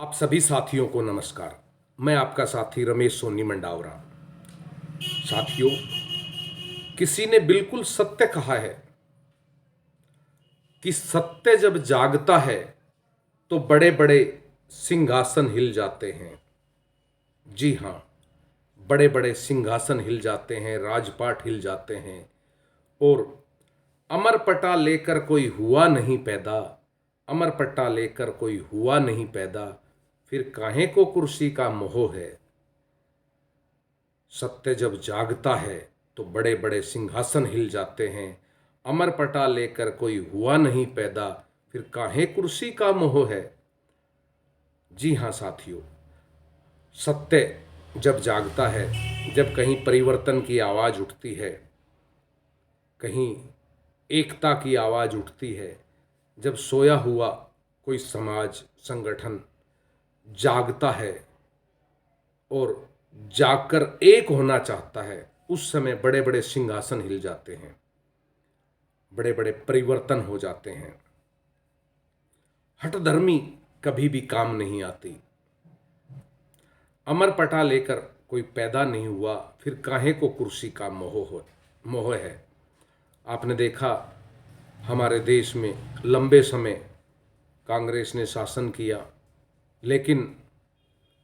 आप सभी साथियों को नमस्कार। मैं आपका साथी रमेश सोनी मंडावरा। साथियों, किसी ने बिल्कुल सत्य कहा है कि सत्य जब जागता है तो बड़े बड़े सिंहासन हिल जाते हैं। जी हाँ, बड़े बड़े सिंहासन हिल जाते हैं, राजपाट हिल जाते हैं। और अमर पटा लेकर कोई हुआ नहीं पैदा, अमर पट्टा लेकर कोई हुआ नहीं पैदा, फिर काहे को कुर्सी का मोह है। सत्य जब जागता है तो बड़े बड़े सिंहासन हिल जाते हैं। अमर पटा लेकर कोई हुआ नहीं पैदा, फिर काहे कुर्सी का मोह है। जी हाँ साथियों, सत्य जब जागता है, जब कहीं परिवर्तन की आवाज़ उठती है, कहीं एकता की आवाज़ उठती है, जब सोया हुआ कोई समाज संगठन जागता है और जागकर एक होना चाहता है, उस समय बड़े बड़े सिंहासन हिल जाते हैं, बड़े बड़े परिवर्तन हो जाते हैं। हठधर्मी कभी भी काम नहीं आती। अमर पटा लेकर कोई पैदा नहीं हुआ, फिर काहे को कुर्सी का मोह है। आपने देखा, हमारे देश में लंबे समय कांग्रेस ने शासन किया, लेकिन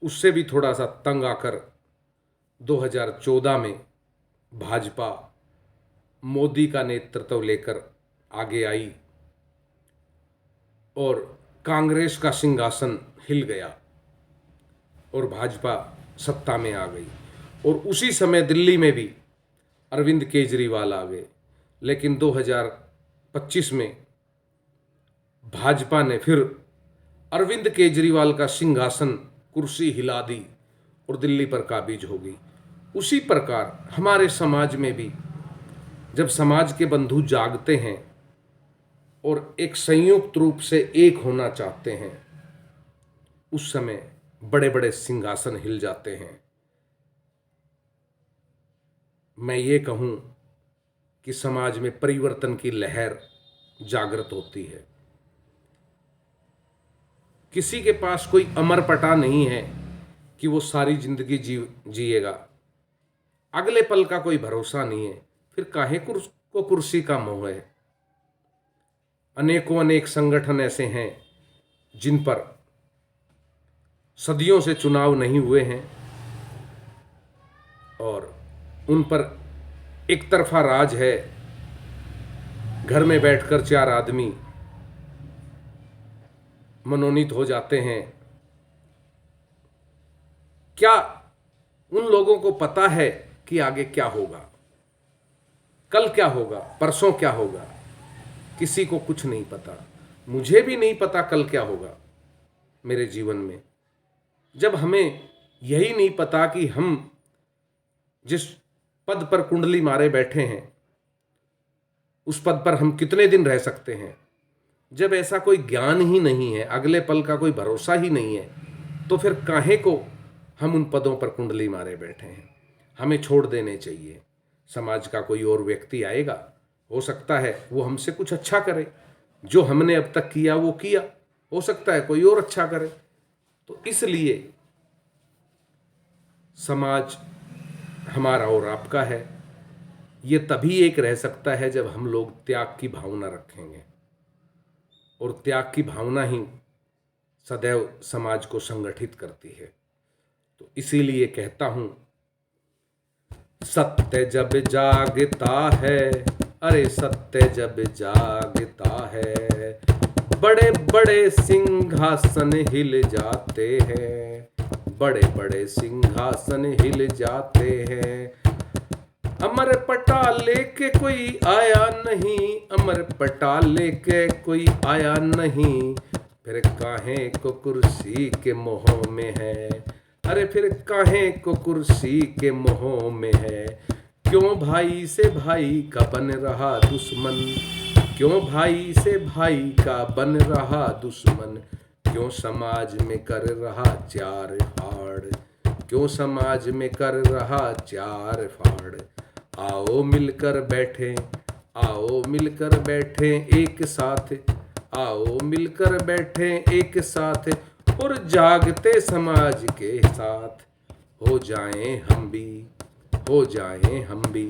उससे भी थोड़ा सा तंग आकर 2014 में भाजपा मोदी का नेतृत्व लेकर आगे आई और कांग्रेस का सिंहासन हिल गया और भाजपा सत्ता में आ गई। और उसी समय दिल्ली में भी अरविंद केजरीवाल आ गए। लेकिन 2025 में भाजपा ने फिर अरविंद केजरीवाल का सिंहासन, कुर्सी हिला दी और दिल्ली पर काबिज हो गई। उसी प्रकार हमारे समाज में भी जब समाज के बंधु जागते हैं और एक संयुक्त रूप से एक होना चाहते हैं, उस समय बड़े बड़े सिंहासन हिल जाते हैं। मैं ये कहूँ कि समाज में परिवर्तन की लहर जागृत होती है। किसी के पास कोई अमर पटा नहीं है कि वो सारी जिंदगी जिएगा। अगले पल का कोई भरोसा नहीं है, फिर काहे को कुर्सी का मोह है। अनेकों अनेक संगठन ऐसे हैं जिन पर सदियों से चुनाव नहीं हुए हैं और उन पर एक तरफा राज है। घर में बैठकर 4 आदमी मनोनीत हो जाते हैं। क्या उन लोगों को पता है कि आगे क्या होगा, कल क्या होगा, परसों क्या होगा? किसी को कुछ नहीं पता। मुझे भी नहीं पता कल क्या होगा मेरे जीवन में। जब हमें यही नहीं पता कि हम जिस पद पर कुंडली मारे बैठे हैं, उस पद पर हम कितने दिन रह सकते हैं, जब ऐसा कोई ज्ञान ही नहीं है, अगले पल का कोई भरोसा ही नहीं है, तो फिर काहे को हम उन पदों पर कुंडली मारे बैठे हैं। हमें छोड़ देने चाहिए। समाज का कोई और व्यक्ति आएगा, हो सकता है वो हमसे कुछ अच्छा करे। जो हमने अब तक किया वो किया, हो सकता है कोई और अच्छा करे। तो इसलिए समाज हमारा और आपका है। ये तभी एक रह सकता है जब हम लोग त्याग की भावना रखेंगे, और त्याग की भावना ही सदैव समाज को संगठित करती है। तो इसीलिए कहता हूं, सत्य जब जागता है, अरे सत्य जब जागता है, बड़े बड़े सिंहासन हिल जाते हैं, बड़े बड़े सिंहासन हिल जाते हैं। अमर पटा लेके कोई आया नहीं, अमर पटा लेके कोई आया नहीं, फिर काहे को कुर्सी के मोह में है। अरे फिर काहे को कुर्सी के मोह में है। क्यों भाई से भाई का बन रहा दुश्मन, क्यों भाई से भाई का बन रहा दुश्मन, क्यों समाज में कर रहा चार फाड़, क्यों समाज में कर रहा चार फाड़। आओ मिलकर बैठे, आओ मिलकर बैठे एक साथ, आओ मिलकर बैठे एक साथ, और जागते समाज के साथ हो जाएं हम भी, हो जाएं हम भी।